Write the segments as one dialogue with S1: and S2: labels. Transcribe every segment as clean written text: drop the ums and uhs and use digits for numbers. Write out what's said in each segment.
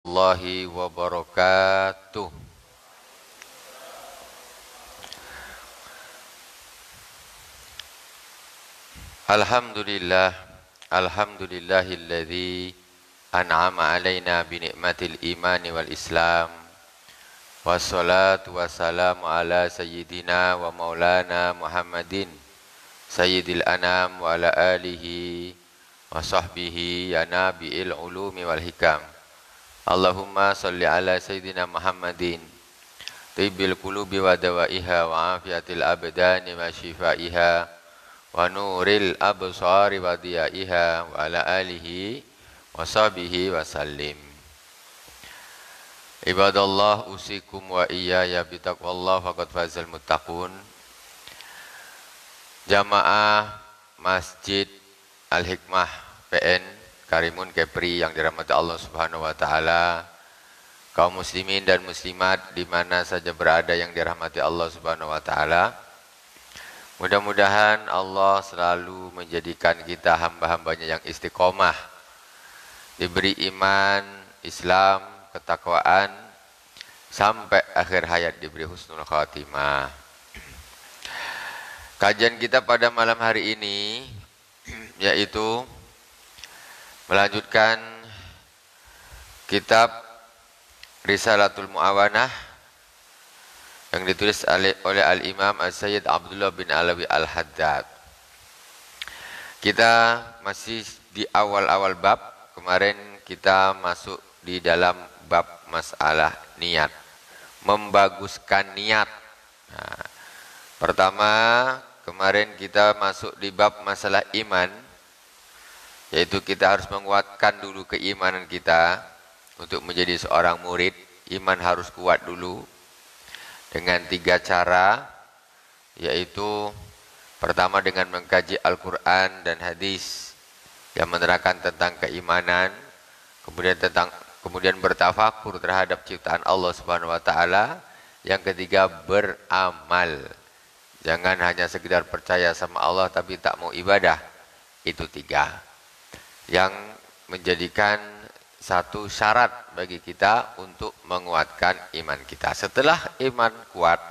S1: Warahmatullahi wabarakatuh. Alhamdulillah, alhamdulillahilladzi an'ama alaina bi ni'matil imani wal islam. Wassalatu wassalamu ala sayyidina wa maulana Muhammadin sayyidil anam wa ala alihi wa sahbihi ya nabi'il ulumi wal hikam. Allahumma salli ala sayyidina Muhammadin tibbil qulubi wa dawaiha wa afiatil abdani wa shifaiha wa nuril absari wa diyaiha wa ala alihi wa sahbihi wa sallim. Ibadallah usikum wa iyaya bitaqwallah faqad fazal muttaqun. Jamaah Masjid Al-Hikmah PN Karimun Kepri yang dirahmati Allah Subhanahu wa taala, kaum muslimin dan muslimat di mana saja berada yang dirahmati Allah Subhanahu wa taala. Mudah-mudahan Allah selalu menjadikan kita hamba-hambanya yang istiqomah, diberi iman, Islam, ketakwaan, sampai akhir hayat diberi husnul khatimah. Kajian kita pada malam hari ini yaitu melanjutkan kitab Risalatul Mu'awanah yang ditulis oleh Al-Imam As-Sayyid Abdullah bin Alawi Al-Haddad. Kita masih di awal-awal bab. Kemarin kita masuk di dalam bab masalah niat, membaguskan niat. Nah, pertama kemarin kita masuk di bab masalah iman, yaitu kita harus menguatkan dulu keimanan kita. Untuk menjadi seorang murid, iman harus kuat dulu dengan 3 cara, yaitu pertama dengan mengkaji Al-Quran dan hadis yang menerangkan tentang keimanan, kemudian bertafakur terhadap ciptaan Allah Subhanahu wa taala, yang ketiga beramal. Jangan hanya sekedar percaya sama Allah tapi tak mau ibadah. Itu 3 yang menjadikan satu syarat bagi kita untuk menguatkan iman kita. Setelah iman kuat,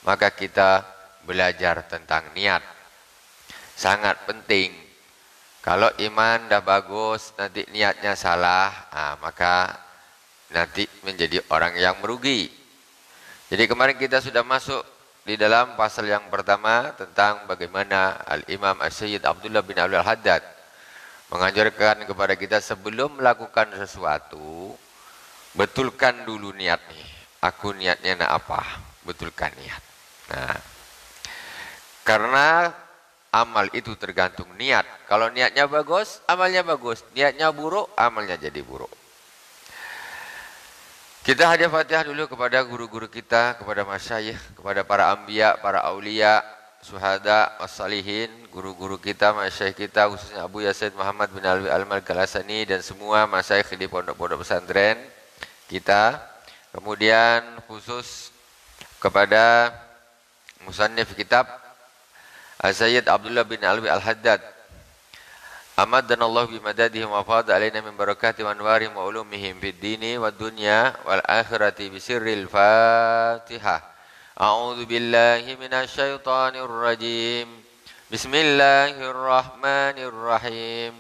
S1: maka kita belajar tentang niat. Sangat penting. Kalau iman dah bagus, nanti niatnya salah, maka nanti menjadi orang yang merugi. Jadi kemarin kita sudah masuk di dalam pasal yang pertama tentang bagaimana Al-Imam As-Sayyid Abdullah bin Alawi Al-Haddad mengajarkan kepada kita sebelum melakukan sesuatu, betulkan dulu niat nih. Aku niatnya nak apa? Betulkan niat. Nah, karena amal itu tergantung niat. Kalau niatnya bagus, amalnya bagus. Niatnya buruk, amalnya jadi buruk. Kita hadiah Fatihah dulu kepada guru-guru kita, kepada masyayikh, kepada para anbiya, para aulia, syuhada, wassalihin, guru-guru kita, masyayikh kita, khususnya Abu Yasin Muhammad bin Alwi Al-Kalasani dan semua masyayikh di pondok-pondok pesantren kita. Kemudian khusus kepada musannif kitab As-Sayyid Abdullah bin Alawi Al-Haddad. Amaddanallahu bimadadihim wa fadha alaina min barakati wa anwarihim wa ulumihim fid dini wad dunya wal akhirati bisirril Fatihah. A'udzu billahi minasy syaithanir rajim. Bismillahirrahmanirrahim.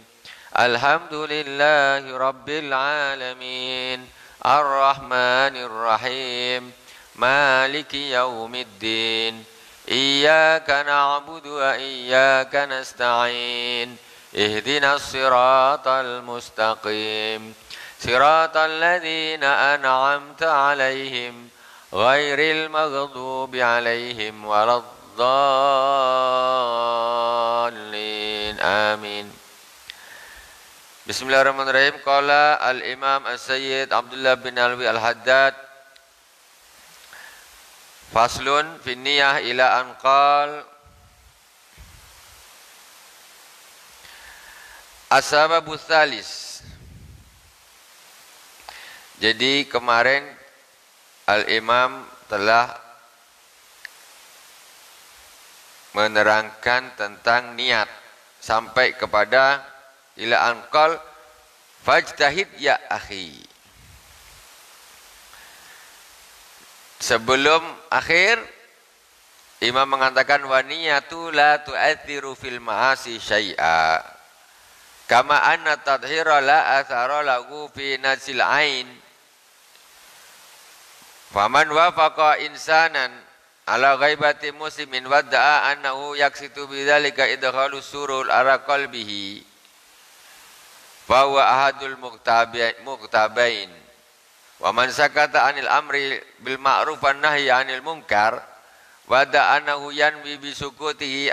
S1: Alhamdulillahi rabbil alamin. Arrahmanir rahim. Maliki yaumiddin. Iyyaka na'budu wa iyyaka nasta'in. Ihdinas siratal mustaqim. Siratal ladzina an'amta 'alaihim ghairil maghdubi 'alaihim waladdallin. Amin. Bismillahirrahmanirrahim. Qala al-Imam As-Sayyid Abdullah bin Alawi Al-Haddad, faslun fi niyah ila anqal as-sababu tsalis. Jadi kemarin Al-Imam telah menerangkan tentang niat sampai kepada ila anqal fajtahid ya akhi. Sebelum akhir, Imam mengatakan wa niyatu la tu'athiru fil ma'asi syai'a. Kama anna tadhira la athara lahu fi nasil ain. Faman wafaqa insanan ala ghaibati muslimin wadda'a annahu yaksitu bidzalika idkhalu surul ala qalbihi fa huwa ahadul muqtabain. Wa man sakata anil amri bil ma'ruf wan nahyi anil munkar wadda'a annahu yanwi bi sukutihi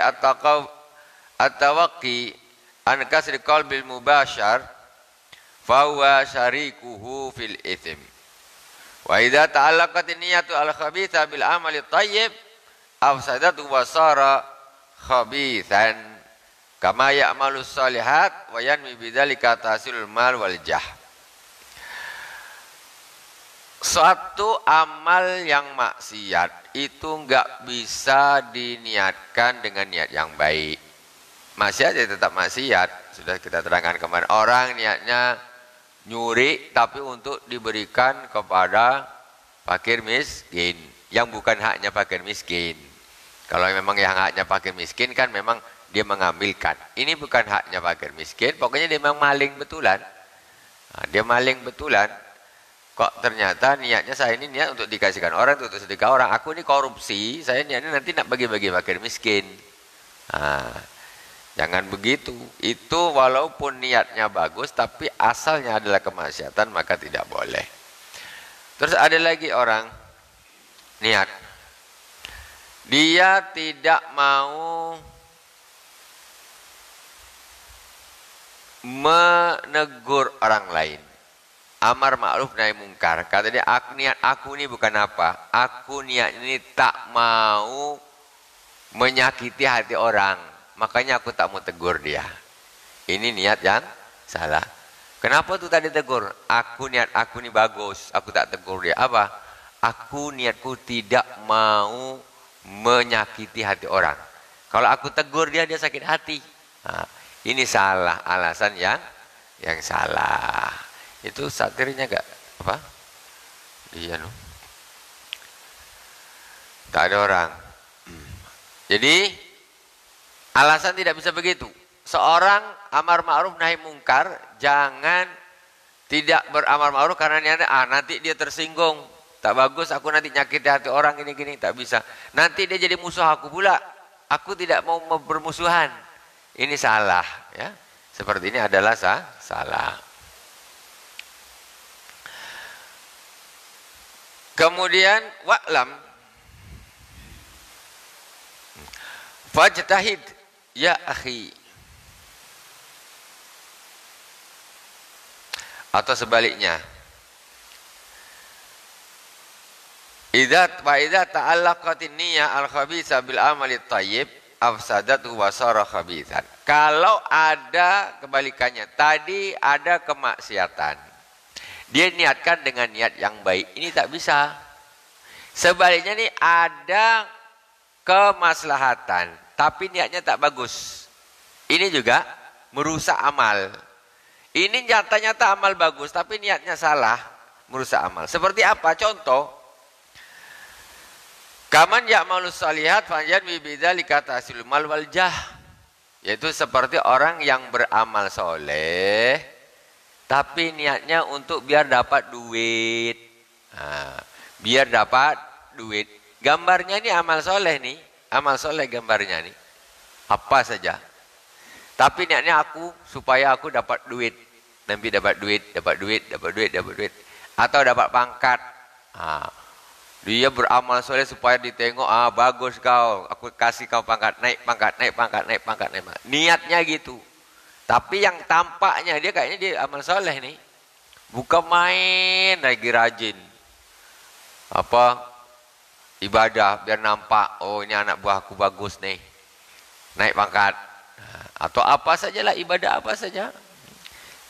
S1: at-tawaqqi an kasri qalbil mubashar fa huwa syarikuhu fil itsm. Wa idza ta'allaqat an-niyatu al-khabitha bil amali thayyib afsadatu wa sara khabithan kama ya'malu shalihat wa yanwi bidzalika tahsilul mal wal jah. Suatu amal yang maksiat itu enggak bisa diniatkan dengan niat yang baik. Maksiat ya tetap maksiat. Sudah kita terangkan kemarin. Orang niatnya nyuri tapi untuk diberikan kepada fakir miskin yang bukan haknya fakir miskin. Kalau memang yang haknya fakir miskin kan memang dia mengambilkan. Ini bukan haknya fakir miskin, pokoknya dia memang maling betulan. Nah, dia maling betulan. Kok ternyata niatnya saya ini niat untuk dikasihkan orang, untuk sedekah orang. Aku ini korupsi, saya niatnya nanti nak bagi-bagi fakir miskin. Nah, jangan begitu. Itu walaupun niatnya bagus, tapi asalnya adalah kemaksiatan, maka tidak boleh. Terus ada lagi orang niat. Dia tidak mau menegur orang lain. Amar ma'ruf nahi mungkar. Kata dia, niat aku ini bukan apa. Aku niat ini tak mau menyakiti hati orang. Makanya aku tak mau tegur dia. Ini niat yang salah. Kenapa tuh tadi tegur? Niat aku ini bagus. Aku tak tegur dia. Apa? Aku niatku tidak mau menyakiti hati orang. Kalau aku tegur dia, dia sakit hati. Nah, ini salah. Alasan yang salah. Itu satirnya enggak apa? Iya no. Tak ada orang. Jadi alasan tidak bisa begitu. Seorang amar ma'ruf nahi mungkar jangan tidak beramar ma'ruf karena niatnya nanti dia tersinggung. Tak bagus aku nanti nyakiti hati orang gini-gini, tak bisa. Nanti dia jadi musuh aku pula. Aku tidak mau bermusuhan. Ini salah ya. Seperti ini adalah salah. Kemudian wa'lam fajtahid ya akhi, atau sebaliknya, idza ta'allaqatin niyyah al-khabitha bil amali thayyib afsadatu wa sara khabithan. Kalau ada kebalikannya, tadi ada kemaksiatan, dia niatkan dengan niat yang baik, ini tak bisa. Sebaliknya nih ada kemaslahatan, tapi niatnya tak bagus. Ini juga merusak amal. Ini nyata-nyata amal bagus, tapi niatnya salah, merusak amal. Seperti apa? Contoh, kaman ya'malus shalihat fanjan bi bidzalika tahsilul mal wal jah. Yaitu seperti orang yang beramal soleh, tapi niatnya untuk biar dapat duit. Nah, biar dapat duit. Gambarnya ini amal soleh nih. Amal soleh gambarnya nih. Apa saja. Tapi niatnya supaya aku dapat duit. Nanti dapat duit. Atau dapat pangkat. Nah, dia beramal soleh supaya ditengok. Bagus kau. Aku kasih kau pangkat. Naik pangkat. Niatnya gitu. Tapi yang tampaknya dia kayaknya dia amal soleh nih. Bukan main lagi rajin. Ibadah biar nampak. Oh ini anak buahku bagus nih. Naik pangkat. Atau apa sajalah, ibadah apa saja.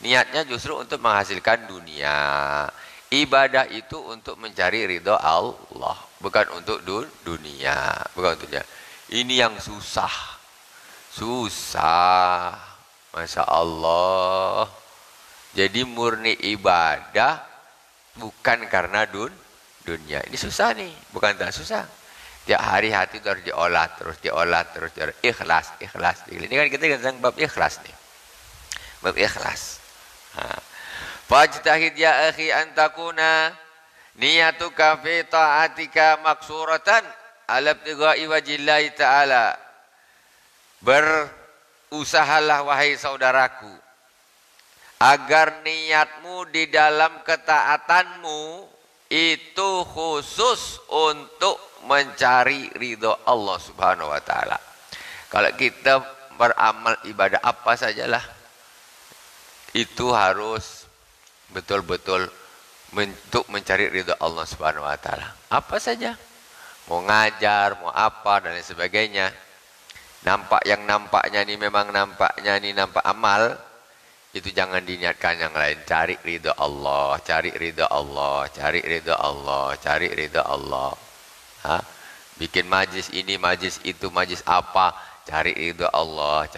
S1: Niatnya justru untuk menghasilkan dunia. Ibadah itu untuk mencari ridho Allah. Bukan untuk dunia. Bukan untuk dunia. Ini yang susah. Masya Allah. Jadi murni ibadah bukan karena dunia. Ini susah nih, bukan tak susah. Tiap hari hati itu harus diolah terus. Ikhlas. Ini kan kita tentang bab ikhlas nih. Bab ikhlas. Fajtahid ya akhi an takuna niyatuka fi ta'atika maksuratan ala ibtigha'i wajillahi ta'ala. Berusahalah wahai saudaraku agar niatmu di dalam ketaatanmu itu khusus untuk mencari ridho Allah Subhanahu wa taala. Kalau kita beramal ibadah apa sajalah itu harus betul-betul untuk mencari ridho Allah Subhanahu wa taala. Apa saja. Mau ngajar, mau apa dan lain sebagainya. Nampaknya ini memang nampak amal, itu jangan diniatkan yang lain. Cari ridho Allah. Bikin majlis ini, majlis itu, majlis apa, cari ridho Allah.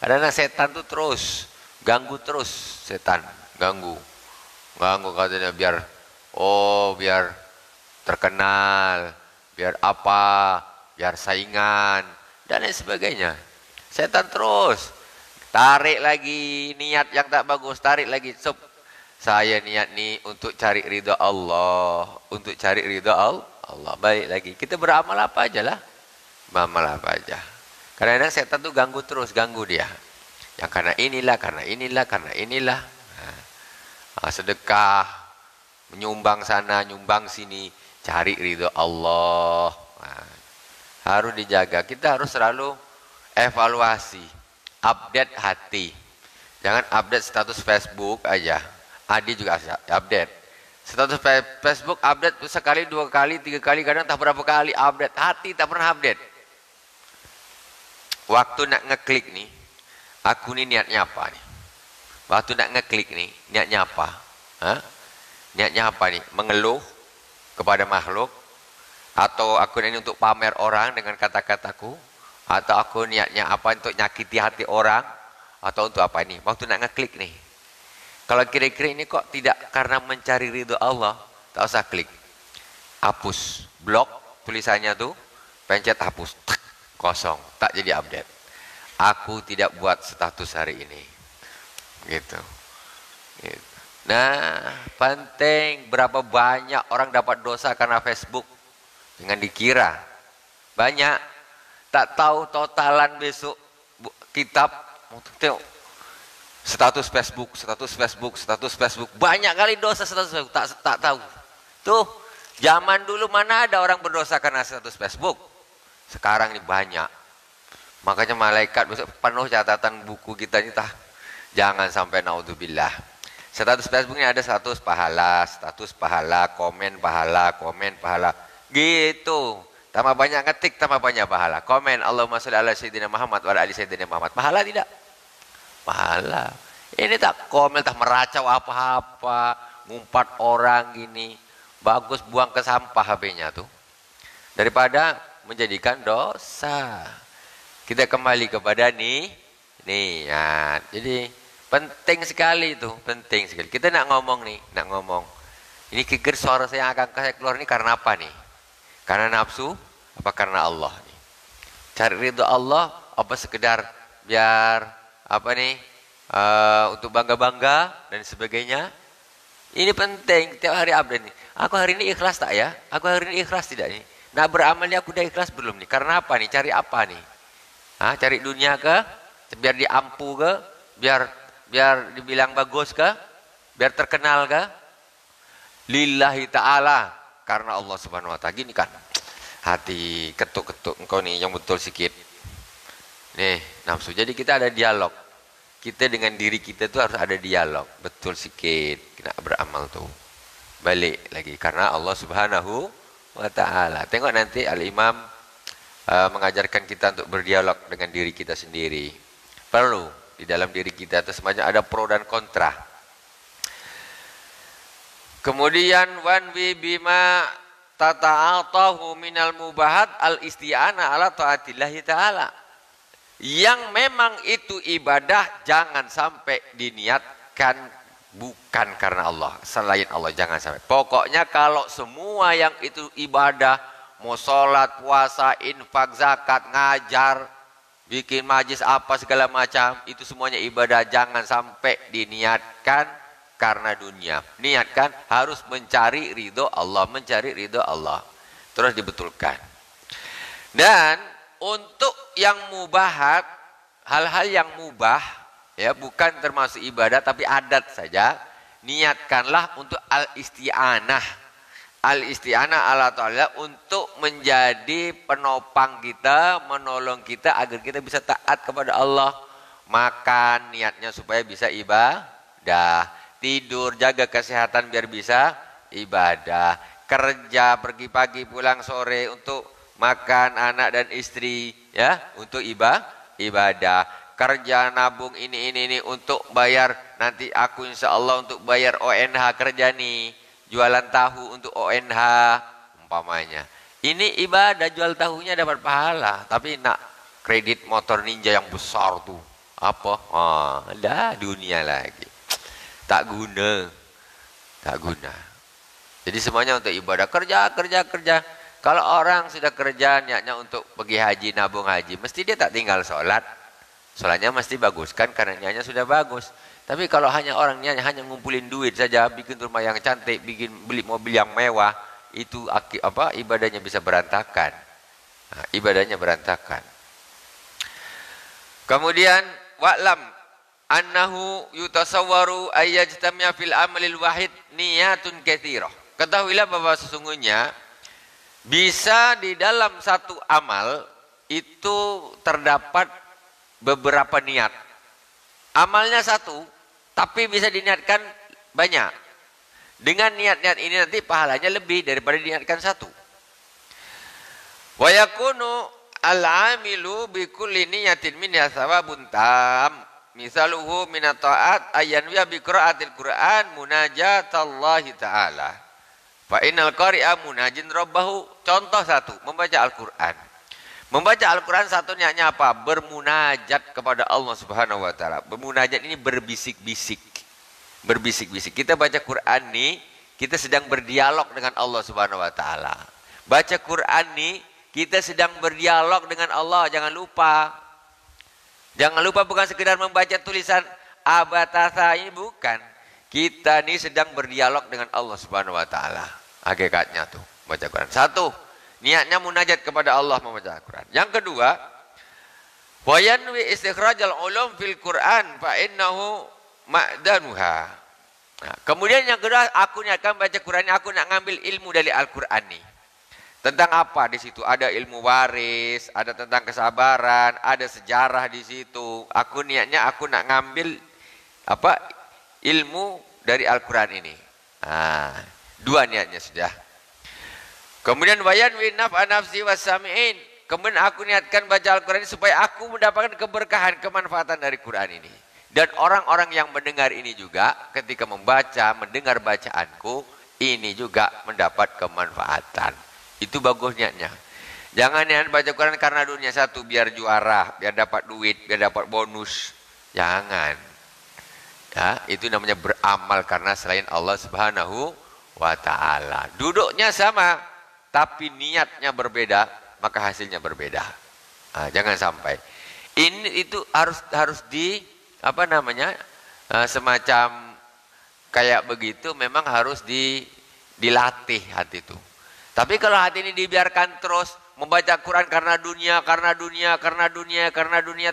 S1: Karena setan tuh terus ganggu setan, ganggu katanya biar terkenal, biar apa, biar saingan dan lain sebagainya. Setan terus tarik lagi niat yang tak bagus, tarik lagi. Saya niat nih untuk cari ridha Allah, Allah. Balik lagi. Kita beramal apa aja lah. Beramal apa aja. Karena setan tuh ganggu dia. Yang karena inilah. Sedekah, menyumbang sana, nyumbang sini, cari ridha Allah. Harus dijaga. Kita harus selalu evaluasi, update hati. Jangan update status Facebook aja. Adi juga update. Status Facebook update sekali, 2 kali, 3 kali, kadang tak berapa kali update. Hati tak pernah update. Waktu nak ngeklik nih, aku nih niatnya apa nih? Waktu nak ngeklik nih, niatnya apa? Niatnya apa nih? Mengeluh kepada makhluk? Atau aku ini untuk pamer orang dengan kata-kataku? Atau aku niatnya apa untuk nyakiti hati orang? Atau untuk apa ini? Waktu nak ngeklik nih. Kalau kira-kira ini kok tidak karena mencari ridho Allah, tak usah klik. Hapus, blok tulisannya tuh, pencet hapus, kosong, tak jadi update. Aku tidak buat status hari ini. Gitu. Nah, penting berapa banyak orang dapat dosa karena Facebook dengan dikira. Banyak. Tak tahu totalan besok kitab tengok status Facebook. Banyak kali dosa status Facebook, tak tahu. Tuh, zaman dulu mana ada orang berdosa karena status Facebook. Sekarang ini banyak. Makanya malaikat besok penuh catatan buku kita ini jangan sampai naudzubillah. Status Facebook ini ada status pahala, komen pahala. Gitu. Tambah banyak ngetik, tambah banyak pahala. Komen Allahumma sholli ala sayyidina Muhammad wa ala ali sayyidina Muhammad. Pahala tidak? Pahala. Ini tak komen, tak meracau apa-apa, ngumpat orang gini. Bagus buang ke sampah HP-nya tuh. Daripada menjadikan dosa. Kita kembali kepada niat. Jadi penting sekali itu, penting sekali. Kita nak ngomong. Ini kikir suara saya akan saya keluar ini karena apa nih? Karena nafsu, apa karena Allah nih? Cari ridho Allah, apa sekedar biar untuk bangga-bangga dan sebagainya. Ini penting, tiap hari update nih. Aku hari ini ikhlas tak ya? Aku hari ini ikhlas tidak nih? Nah beramalnya aku udah ikhlas belum nih? Karena apa nih? Cari apa nih? Cari dunia ke? Biar diampu ke? Biar dibilang bagus ke? Biar terkenal ke? Lillahi ta'ala. Karena Allah Subhanahu wa ta'ala. Gini kan. Hati ketuk-ketuk engkau nih yang betul sikit. Nih, nafsu. Jadi kita ada dialog. Kita dengan diri kita tuh harus ada dialog. Betul sikit. Kena beramal tuh. Balik lagi. Karena Allah Subhanahu wa ta'ala. Tengok nanti Al-Imam mengajarkan kita untuk berdialog dengan diri kita sendiri. Perlu. Di dalam diri kita itu semacam ada pro dan kontra. Kemudian wanwi bima tata'atahu minal mubahat al-isti'ana ala ta'atillahi ta'ala. Yang memang itu ibadah jangan sampai diniatkan bukan karena Allah, selain Allah, jangan sampai. Pokoknya kalau semua yang itu ibadah, mau sholat, puasa, infak, zakat, ngajar, bikin majlis apa segala macam, itu semuanya ibadah, jangan sampai diniatkan karena dunia. Niatkan harus mencari ridho Allah, mencari ridho Allah. Terus dibetulkan. Dan untuk yang mubahat, hal-hal yang mubah, ya bukan termasuk ibadah tapi adat saja, niatkanlah untuk al-isti'anah. Al-isti'anah ala ta'ala untuk menjadi penopang kita, menolong kita agar kita bisa taat kepada Allah. Makan niatnya supaya bisa ibadah, tidur jaga kesehatan biar bisa ibadah, kerja pergi pagi pulang sore untuk makan anak dan istri, ya untuk ibadah, kerja nabung ini untuk bayar nanti aku insya Allah untuk bayar ONH kerja nih, jualan tahu untuk ONH umpamanya. Ini ibadah, jual tahunya dapat pahala, tapi nak kredit motor Ninja yang besar tuh apa? Ada dunia lagi, tak guna. Jadi semuanya untuk ibadah, kerja. Kalau orang sudah kerja niatnya untuk pergi haji, nabung haji, mesti dia tak tinggal sholat. Sholatnya mesti bagus kan karena niatnya sudah bagus. Tapi kalau hanya orang niatnya hanya ngumpulin duit saja, bikin rumah yang cantik, bikin beli mobil yang mewah, itu ibadahnya bisa berantakan. Nah, ibadahnya berantakan. Kemudian wa'lam annahu yutasawwaru ayyajtamia fil amalil wahid niyatun katsirah. Ketahuilah bahwa sesungguhnya bisa di dalam satu amal itu terdapat beberapa niat. Amalnya satu, tapi bisa diniatkan banyak. Dengan niat-niat ini nanti pahalanya lebih daripada diniatkan satu. Wa yakunu al-amilu bi kulli niyatin minha thawabun tam. Misaluhu minat ta'at ayyanwiya bi qiraatil Qur'an munajatallahi ta'ala. Fa innal qari'a munajin rabbahu. Contoh satu, membaca Al-Qur'an. Membaca Al-Qur'an satu niatnya apa? Bermunajat kepada Allah Subhanahu wa taala. Bermunajat ini berbisik-bisik. Berbisik-bisik. Kita baca Qur'an nih, kita sedang berdialog dengan Allah Subhanahu wa taala. Baca Qur'an nih, kita sedang berdialog dengan Allah, jangan lupa. Jangan lupa bukan sekedar membaca tulisan abatasa ini, bukan. Kita ini sedang berdialog dengan Allah Subhanahu wa taala. Hakikatnya tuh baca Quran. Satu, niatnya munajat kepada Allah membaca Quran. Yang kedua, wa yanwi istikhrajal ulum fil Quran fa innahu ma'danuha. Nah, kemudian yang kedua, aku niatkan baca Quran, aku nak ngambil ilmu dari Al-Qur'an nih. Tentang apa di situ? Ada ilmu waris, ada tentang kesabaran, ada sejarah di situ. Aku niatnya aku nak ngambil ilmu dari Al-Quran ini. Dua niatnya sudah. Kemudian wayan winaf anafsi wasami'in. Kemudian aku niatkan baca Al-Quran ini supaya aku mendapatkan keberkahan, kemanfaatan dari Quran ini. Dan orang-orang yang mendengar ini juga ketika mendengar bacaanku, ini juga mendapat kemanfaatan. Itu bagus niatnya. Jangan niat baca Quran karena dunia satu, biar juara, biar dapat duit, biar dapat bonus. Jangan. Ya, itu namanya beramal karena selain Allah Subhanahu wa taala. Duduknya sama, tapi niatnya berbeda, maka hasilnya berbeda. Jangan sampai. Itu harus di semacam kayak begitu, memang harus dilatih hati itu. Tapi kalau hati ini dibiarkan terus membaca Quran karena dunia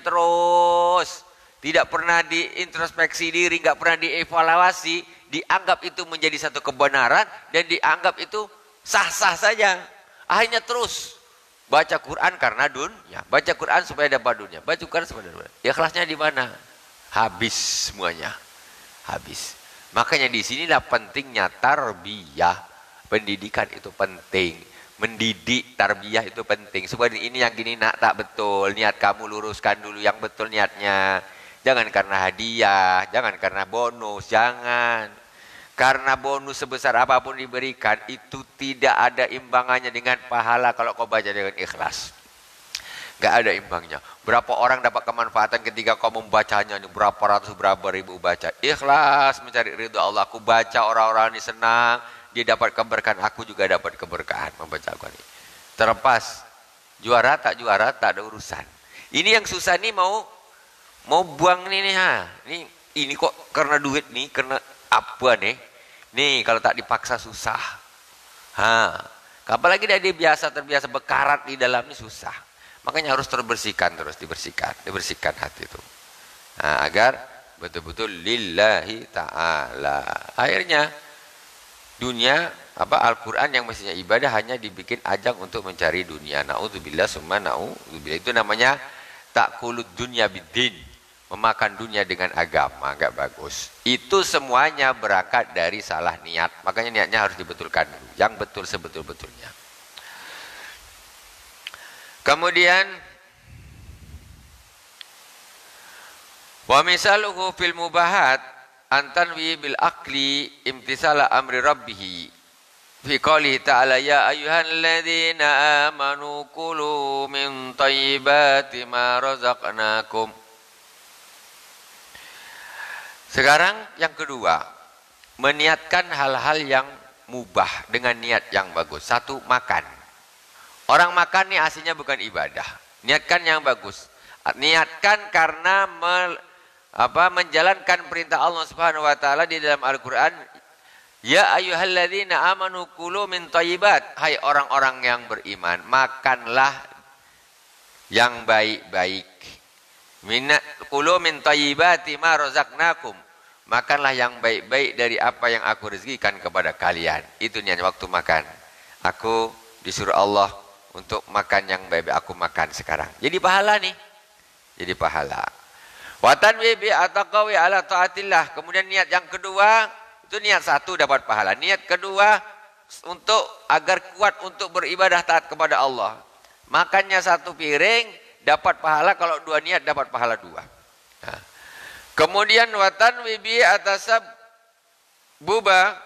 S1: terus, tidak pernah diintrospeksi diri, nggak pernah dievaluasi, dianggap itu menjadi satu kebenaran dan dianggap itu sah-sah saja. Akhirnya terus baca Quran karena dunia, baca Quran supaya dapat dunia, baca Quran supaya dapat dunia. Ikhlasnya di mana? Habis semuanya, habis. Makanya di sinilah pentingnya tarbiyah, pendidikan itu penting. Mendidik, tarbiyah itu penting. Supaya ini yang gini nak tak betul, niat kamu luruskan dulu yang betul niatnya. Jangan karena hadiah, jangan karena bonus, jangan. Karena bonus sebesar apapun diberikan, itu tidak ada imbangannya dengan pahala kalau kau baca dengan ikhlas. Gak ada imbangnya. Berapa orang dapat kemanfaatan ketika kau membacanya, ini berapa ratus, berapa ribu baca. Ikhlas mencari ridho Allah. Aku baca, orang-orang ini senang, dia dapat keberkahan, aku juga dapat keberkahan membaca Al-Quran ini. Terlepas juara tak ada urusan. Ini yang susah nih mau buang nih nih ha. Ini kok karena duit nih, karena apa nih? Nih kalau tak dipaksa susah. Ha. Apalagi dia terbiasa bekarat di dalam ini susah. Makanya harus dibersihkan, dibersihkan hati itu. Nah, agar betul-betul lillahi ta'ala. Akhirnya dunia Al-Quran yang mestinya ibadah hanya dibikin ajang untuk mencari dunia. Na'udzubillah summa na'udzubillah. Itu namanya takulud dunya biddin. Memakan dunia dengan agama, enggak bagus. Itu semuanya berangkat dari salah niat. Makanya niatnya harus dibetulkan dulu. Yang betul sebetul-betulnya. Kemudian wa misaluhu fil mubahat antanwi bil akli imtisala amri rabbih fi qoulihi ta'ala ya ayyuhalladzina amanu kulu min thayyibati ma razaqnakum. Sekarang yang kedua, meniatkan hal-hal yang mubah dengan niat yang bagus. Satu, makan. Orang makan ini aslinya bukan ibadah. Niatkan yang bagus. Niatkan karena menjalankan perintah Allah Subhanahu wa taala di dalam Al-Qur'an, ya ayyuhalladzina amanu kulu min thayyibat. Hai orang-orang yang beriman, makanlah yang baik-baik. Kulu min thayyibati ma razaqnakum. Makanlah yang baik-baik dari apa yang aku rezekikan kepada kalian. Itu niat waktu makan. Aku disuruh Allah untuk makan yang baik-baik, aku makan sekarang. Jadi pahala nih. Jadi pahala. Wa tanwi bi ataqawi ala taatillah. Kemudian niat yang kedua, itu niat satu dapat pahala. Niat kedua untuk agar kuat untuk beribadah taat kepada Allah. Makannya satu piring dapat pahala, kalau dua niat dapat pahala dua. Nah. Kemudian wa tanwi bi atasab buba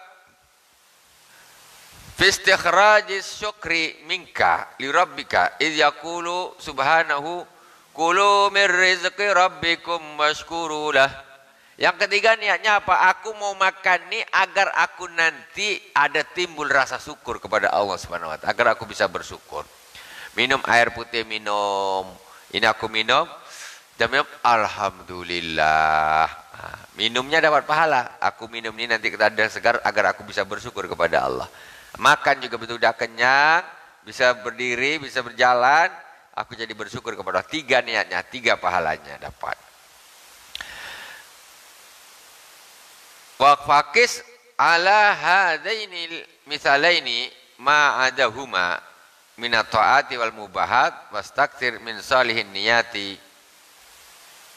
S1: fi istikhrajis syukri minka li rabbika idh yaqulu subhanahu kulu mir rizqi rabbikum washkuru lah. Yang ketiga niatnya apa? Aku mau makan nih agar aku nanti ada timbul rasa syukur kepada Allah Subhanahu wa taala, agar aku bisa bersyukur. Minum air putih, minum. Ini aku minum, dan minum alhamdulillah. Nah, minumnya dapat pahala. Aku minum ini nanti kita ada segar agar aku bisa bersyukur kepada Allah. Makan juga betul udah kenyang, bisa berdiri, bisa berjalan, aku jadi bersyukur kepada Allah. Tiga niatnya, tiga pahalanya dapat. Wa faqis ala hadaini misalaini ma adahuma minat taati wal mubahat wastakthir min salihin niyati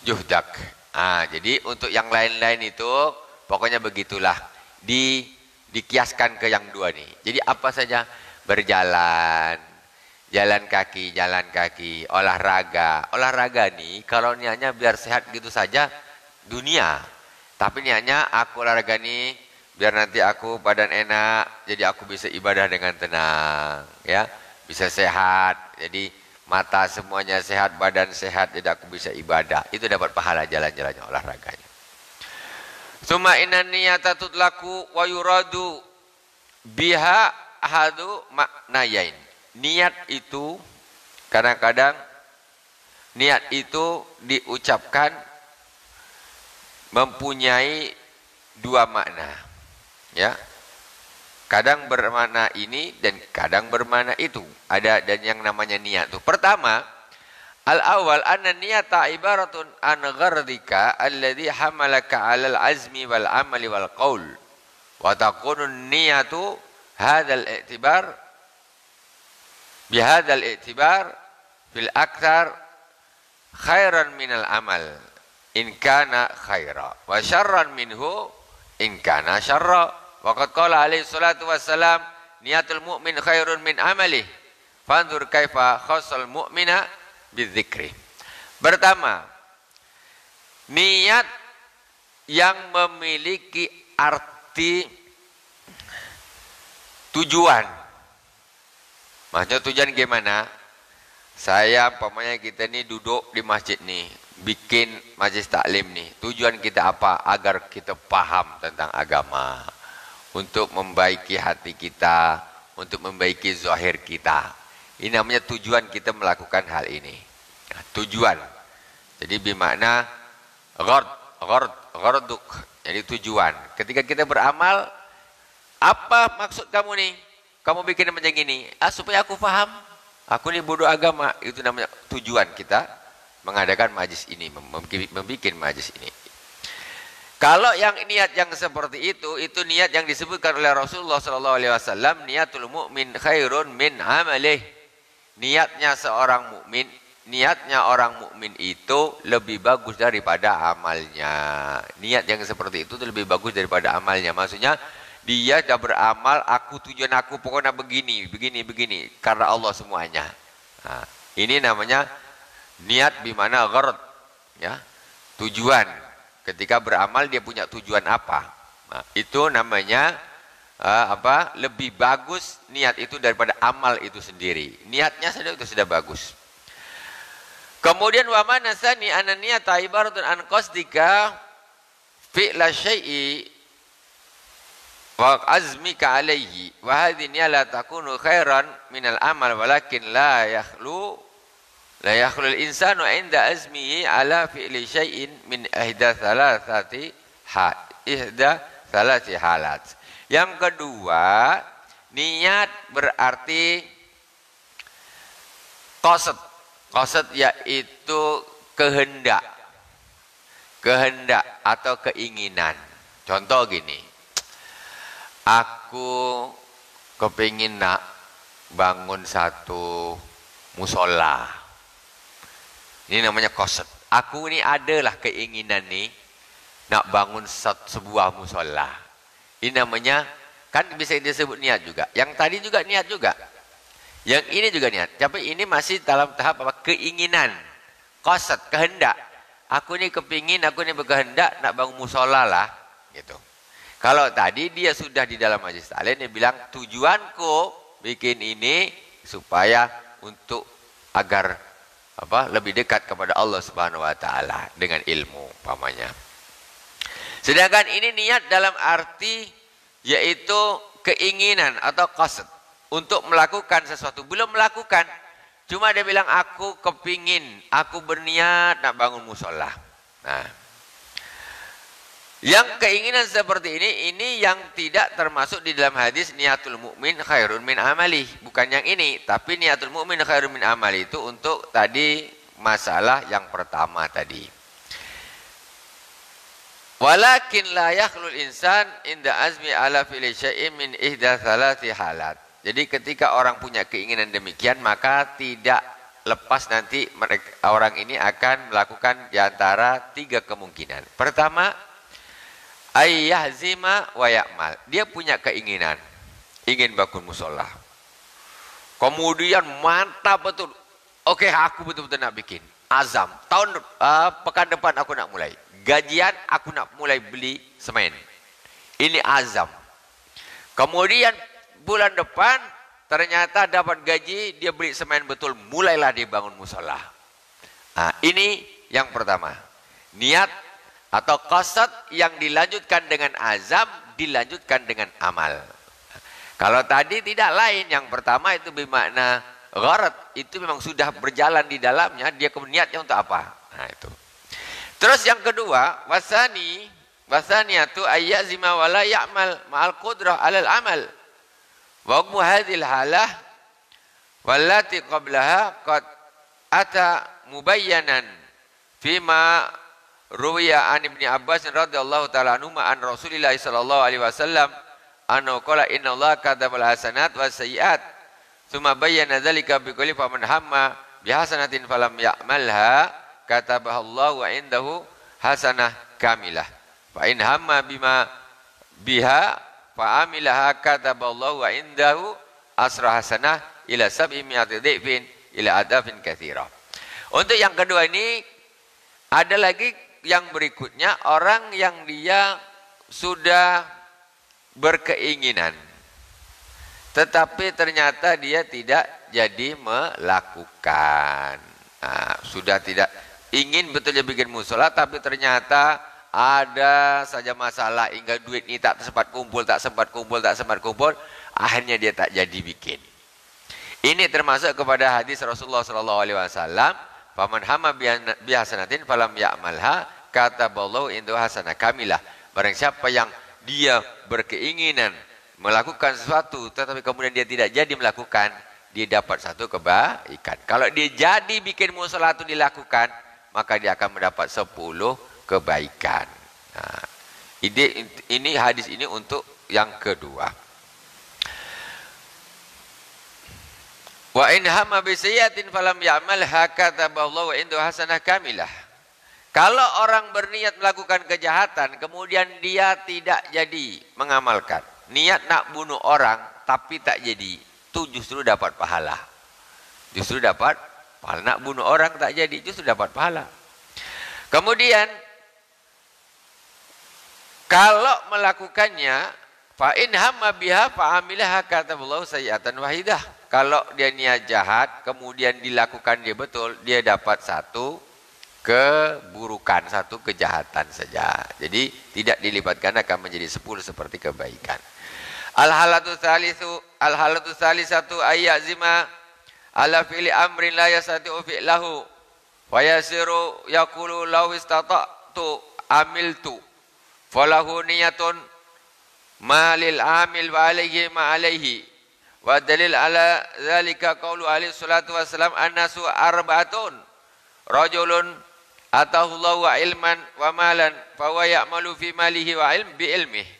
S1: juhdak. Jadi untuk yang lain-lain itu pokoknya begitulah. Dikiaskan ke yang dua nih. Jadi apa saja, berjalan, jalan kaki, olahraga. Olahraga nih kalau niatnya biar sehat gitu saja dunia. Tapi niatnya aku olahraga nih biar nanti aku badan enak, jadi aku bisa ibadah dengan tenang, ya. Bisa sehat. Jadi mata semuanya sehat, badan sehat, jadi aku bisa ibadah. Itu dapat pahala jalan-jalannya olahraganya. Summa inna niyata tutlaku wa yuradu biha ahadu maknayain. Niat itu kadang-kadang niat itu diucapkan mempunyai dua makna. Ya. Kadang bermakna ini dan kadang bermakna itu. Ada dan yang namanya niat itu. Pertama, al-awwal anna niyata ibaratun an ghardika alladhi hamalaka 'alal azmi wal 'amali wal qaul. Wa takunu niyatu hadzal i'tibar bihadzal i'tibar fil aktsar khairan minal amal in kana khaira wa syarran minhu in kana syarra. Wa qad qala alaihi salatu wassalam niyatul mu'min khairun min amalih. Fanzur kaifa khassal mu'mina bidzikri. Pertama, niat yang memiliki arti tujuan. Maksudnya tujuan gimana? Saya umpamanya kita ni duduk di masjid ni, bikin majlis taklim ni. Tujuan kita apa? Agar kita paham tentang agama. Untuk membaiki hati kita, untuk membaiki zahir kita. Ini namanya tujuan kita melakukan hal ini. Nah, tujuan. Jadi bermakna gharduk. Jadi tujuan. Ketika kita beramal, apa maksud kamu nih? Kamu bikin macam gini, supaya aku faham. Aku ni bodoh agama. Itu namanya tujuan kita mengadakan majlis ini, membuat majlis ini. Kalau yang niat yang seperti itu niat yang disebutkan oleh Rasulullah SAW, niatul mu'min khairun min amalih. Niatnya seorang mukmin, niatnya orang mukmin itu lebih bagus daripada amalnya. Niat yang seperti itu lebih bagus daripada amalnya. Maksudnya dia sudah beramal, tujuan aku pokoknya begini. Karena Allah semuanya. Nah, ini namanya niat bimana gharad. Ya, tujuan. Ketika beramal dia punya tujuan apa? Nah, itu namanya lebih bagus niat itu daripada amal itu sendiri. Niatnya saja itu sudah bagus. Kemudian wa manasani anna niyata ibaratun an qasdika fi'la syai'i wa azmika alaihi wa hadhihi niyya la takunu khairan minal amal walakin la yakhlu al-insanu 'inda azmihi ala fi'li syai'in min ihda thalathati halat. Yang kedua, niat berarti qasad. Qasad yaitu kehendak. Kehendak atau keinginan. Contoh gini. Aku kepingin nak bangun satu musola. Ini namanya qasad. Aku ini adalah keinginan nih nak bangun sebuah musola. Ini namanya, kan bisa disebut niat juga. Yang tadi juga niat juga. Yang ini juga niat. Tapi ini masih dalam tahap apa? Keinginan. Qasad, kehendak. Aku ini kepingin, aku ini berkehendak nak bangun musola lah. Gitu. Kalau tadi dia sudah di dalam majlis taklim, dia bilang tujuanku bikin ini supaya untuk agar lebih dekat kepada Allah Subhanahu wa taala dengan ilmu umpamanya. Sedangkan ini niat dalam arti yaitu keinginan atau qasd untuk melakukan sesuatu. Belum melakukan, cuma dia bilang aku kepingin, aku berniat nak bangun musola. Nah, yang keinginan seperti ini yang tidak termasuk di dalam hadis niatul mukmin khairun min amali. Bukan yang ini, tapi niatul mukmin khairun min amali itu untuk tadi masalah yang pertama tadi. Walakin la yakhlul insan inda azmi ala fi'li syai'in min ihda thalathi halat. Jadi ketika orang punya keinginan demikian, maka tidak lepas nanti orang ini akan melakukan di antara 3 kemungkinan. Pertama, ayyahzima wa ya'mal. Dia punya keinginan, ingin bangun musola. Kemudian mantap betul. Oke, aku betul-betul nak bikin. Azam. Pekan depan aku nak mulai. Gajian aku nak mulai beli semen. Ini azam. Kemudian bulan depan ternyata dapat gaji, dia beli semen betul, mulailah dia bangun musola. Nah, ini yang pertama. Niat atau qasad yang dilanjutkan dengan azam, dilanjutkan dengan amal. Kalau tadi tidak lain, yang pertama itu bermakna gharad, itu memang sudah berjalan di dalamnya, dia niatnya untuk apa? Nah, itu. Terus yang kedua, wasaniyatu ayyazima wa la ya'mal ma'al qudrah 'alal amal. Wa hukmu hadhil halah wallati qablaha qad ata mubayyanan fima ruwiya an Ibnu Abbas radhiyallahu ta'ala anhu an Rasulillah sallallahu alaihi wasallam annahu qala innallaha katabal hasanat was sayyi'at thumma bayyana dzalika bi qouli faman hamma bi hasanatin falam ya'malha katabahallahu indahu hasanah kamilah. Fa in hamma bima biha fa amilaha kataballahu indahu asra hasanah ila sab'i mi'ati dhifin ila adafin katsira. Untuk yang kedua ini ada lagi yang berikutnya, orang yang dia sudah berkeinginan tetapi ternyata dia tidak jadi melakukan. Nah, sudah tidak ingin betulnya bikin musola, tapi ternyata ada saja masalah hingga duit ini tak sempat kumpul, akhirnya dia tak jadi bikin. Ini termasuk kepada hadis Rasulullah SAW, "Faman hamma bihasanatin falam ya'malha kataballahu indahu hasanah kamilah." Barang siapa yang dia berkeinginan melakukan sesuatu tetapi kemudian dia tidak jadi melakukan, dia dapat satu kebaikan. Kalau dia jadi bikin musola itu dilakukan, maka dia akan mendapat 10 kebaikan. Nah, ini hadis ini untuk yang kedua. Wa in hamma bi sayyi'atin falam ya'malha kataballahu indahu hasanah kamilah. Kalau orang berniat melakukan kejahatan kemudian dia tidak jadi mengamalkan, niat nak bunuh orang tapi tak jadi, itu justru dapat pahala. Justru dapat pahala. Nak bunuh orang tak jadi, justru dapat pahala. Kemudian kalau melakukannya, fa in hamma biha fa amilaha kataballahu sayyi'atan wahidah. Kalau dia niat jahat kemudian dilakukan dia betul, dia dapat satu keburukan, satu kejahatan saja. Jadi tidak dilibatkan, akan menjadi 10 seperti kebaikan. Al-halatu salisatu ayyazima ala fi'li amrin la yastati'u fi'lahu wa yasiru yaqulu law istata'tu amiltu falahu niyatun ma lil amil wa alayhi ma alayhi wa dalil ala zalika qaulu alaihi salatu wassalam annasu arba'atun rajulun atahu Allahu ilman wa malan fa huwa ya'malu fi malihi wa ilm bi ilmihi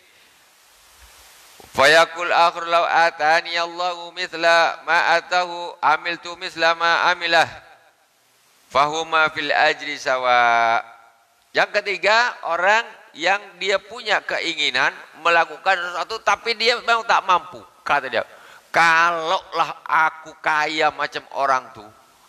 S1: fayaqul akhir law atani Allahu mithla ma atahu amiltu mithla ma amilah fahuma fil ajri sawa. Yang ketiga, orang yang dia punya keinginan melakukan sesuatu tapi dia memang tak mampu. Kata dia, kalaulah aku kaya macam orang tuh,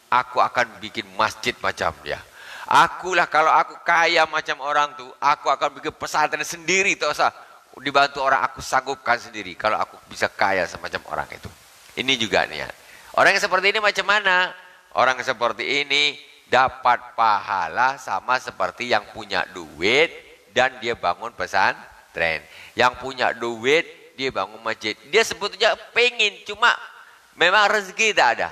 S1: aku akan bikin masjid macam dia. Akulah kalau aku kaya macam orang tuh, aku akan bikin pesantren sendiri, tak usah dibantu orang, aku sanggupkan sendiri. Kalau aku bisa kaya semacam orang itu. Ini juga niat. Orang yang seperti ini macam mana? Orang yang seperti ini dapat pahala sama seperti yang punya duit dan dia bangun pesantren. Yang punya duit dia bangun masjid. Dia sebetulnya pengen, cuma memang rezeki tak ada.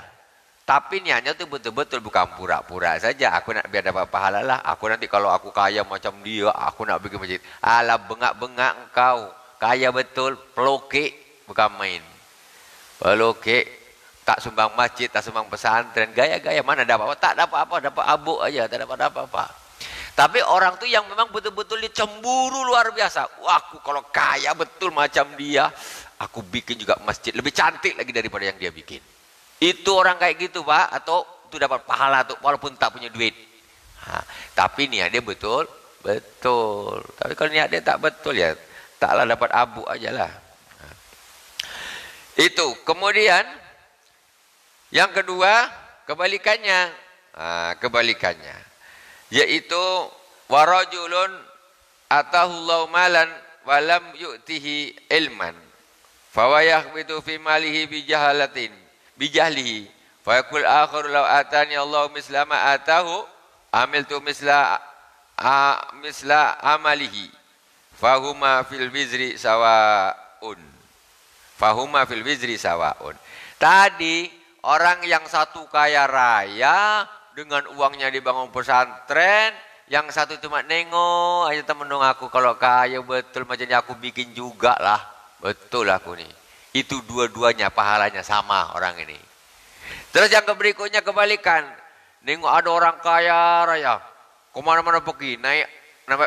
S1: Tapi niatnya itu betul-betul bukan pura-pura saja. Aku nak biar dapat pahala lah. Aku nanti kalau aku kaya macam dia, aku nak bikin masjid. Alah, bengak-bengak engkau. Kaya betul, peloke, bukan main. Peloke, tak sumbang masjid, tak sumbang pesantren. Gaya-gaya, mana dapat apa? Tak dapat apa, dapat abuk aja, tak dapat apa-apa. Tapi orang tu yang memang betul-betul dia cemburu luar biasa. Wah, aku kalau kaya betul macam dia, aku bikin juga masjid. Lebih cantik lagi daripada yang dia bikin. Itu orang kayak gitu, Pak, atau itu dapat pahala tuh walaupun tak punya duit. Nah, tapi niat dia betul. Tapi kalau niat dia tak betul ya, taklah dapat abu aja lah. Nah, itu. Kemudian yang kedua, kebalikannya. Nah, kebalikannya yaitu warajulun atahullahu malan walam yu'tihi ilman fawayahbitu fi malihi bijahlihi fa yaqul akhir law atani Allah misla ma atahu amiltu misla amalihi fahuma fil wizri sawaun. Tadi orang yang satu kaya raya dengan uangnya dibangun pesantren, yang satu cuma nengok aja temen dong, aku kalau kaya betul macamnya aku bikin juga lah, betul aku nih. Itu dua-duanya pahalanya sama orang ini. Terus yang berikutnya kebalikan. Nengok ada orang kaya raya. Kemana-mana pergi. Naik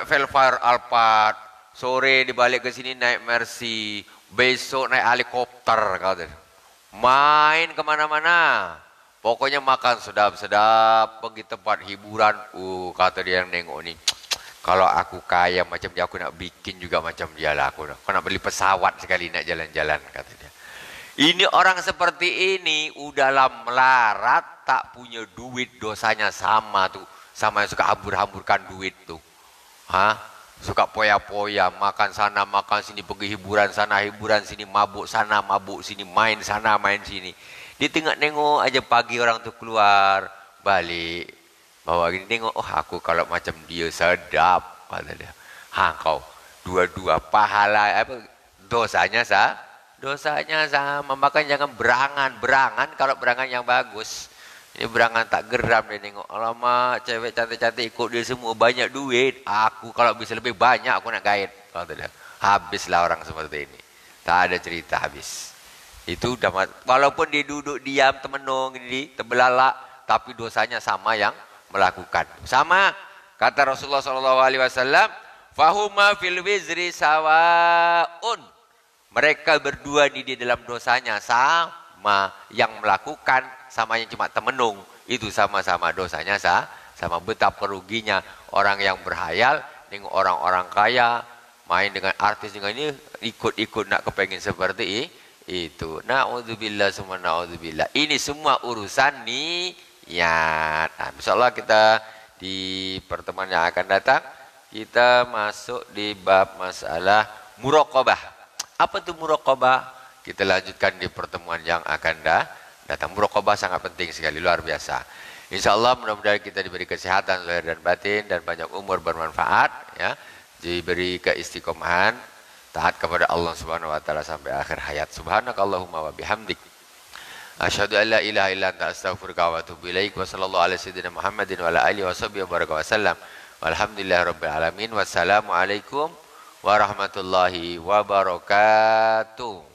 S1: Velfire Alphard. Sore dibalik ke sini naik Mercy. Besok naik helikopter. Main kemana-mana. Pokoknya makan sedap-sedap. Pergi tempat hiburan. Kata dia yang nengok nih. Kalau aku kaya macam dia, aku nak bikin juga macam dia lah. Aku nak beli pesawat sekali nak jalan-jalan, kata dia. Ini orang seperti ini udahlah melarat, tak punya duit, dosanya sama tuh. Sama yang suka hambur-hamburkan duit tuh. suka poya-poya, makan sana, makan sini, pergi hiburan sana, hiburan sini, mabuk sana, mabuk sini, main sana, main sini. Dia tengok nengok aja pagi orang tu keluar, balik. Bawa gini tengok, oh aku kalau macam dia sedap, kata dia. Ha kau, dua-dua pahala apa dosanya dosanya sama. Makanya jangan berangan kalau berangan yang bagus. Ini berangan tak geram dia tengok. Alamak, cewek cantik-cantik ikut dia semua banyak duit. Aku kalau bisa lebih banyak aku nak gaet. Kata dia. Habislah orang seperti ini. Tak ada cerita habis. Itu udah walaupun dia duduk diam temenung ini terbelalak, tapi dosanya sama yang melakukan. Sama kata Rasulullah SAW, fahuma fil wizri sawaun. Mereka berdua di dalam dosanya sama, yang melakukan sama yang cuma temenung, itu sama-sama dosanya sama. Betapa ruginya orang yang berhayal dengan orang-orang kaya, main dengan artis dengan ini, ikut-ikut nak kepengin seperti itu. Na'udzubillah semua na'udzubillah. Ini semua urusan niat. Nah, insyaallah kita di pertemuan yang akan datang kita masuk di bab masalah muraqabah. Apa itu muraqabah? Kita lanjutkan di pertemuan yang akan datang. Muraqabah sangat penting sekali, luar biasa. Insyaallah mudah-mudahan kita diberi kesehatan zahir dan batin dan banyak umur bermanfaat, ya. Diberi keistiqomahan, taat kepada Allah Subhanahu wa taala sampai akhir hayat. Subhanakallahumma wa bihamdik, asyhadu an la ilaha illa anta astaghfiruka wa atubu ilaik. Wa sallallahu ala sayyidina Muhammadin wa ala alihi washabihi wa baraka wasallam. Walhamdulillahirabbil alamin. Wassalamu alaikum warahmatullahi wabarakatuh.